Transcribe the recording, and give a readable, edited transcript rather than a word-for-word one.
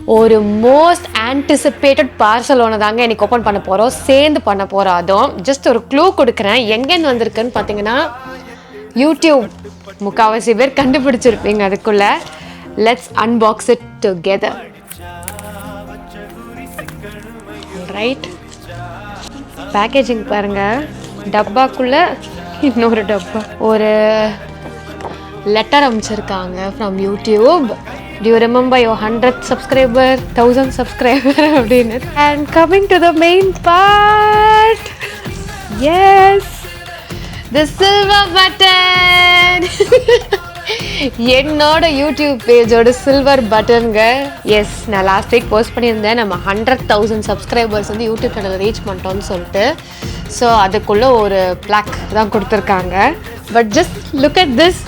ஒரு most anticipated parcel ஒன்று தாங்க இன்றைக்கி ஓப்பன் பண்ண போகிறோம், சேர்ந்து பண்ண போகிறோம். அதுவும் ஜஸ்ட் ஒரு க்ளூ கொடுக்குறேன். எங்கேருந்து வந்திருக்குன்னு பார்த்தீங்கன்னா யூடியூப். முக்கால்வாசி பேர் கண்டுபிடிச்சிருப்பீங்க அதுக்குள்ளே. Let's unbox it together. Right, packaging பாருங்கள். டப்பாக்குள்ளே இன்னொரு டப்பா, ஒரு லெட்டர் அமைச்சிருக்காங்க from YouTube. Do you remember your 100th subscriber, 1000 subscriber அப்படின்னு. And coming to the main part, yes, the silver button. என்னோட யூடியூப் பேஜோட சில்வர் பட்டனுங்க. எஸ், நான் லாஸ்ட் வீக் போஸ்ட் பண்ணியிருந்தேன், நம்ம 100,000 சப்ஸ்கிரைபர்ஸ் வந்து யூடியூப் சேனலில் ரீச் பண்ணிட்டோம்னு சொல்லிட்டு. ஸோ அதுக்குள்ளே ஒரு பிளாக் தான் கொடுத்துருக்காங்க. But just look at this.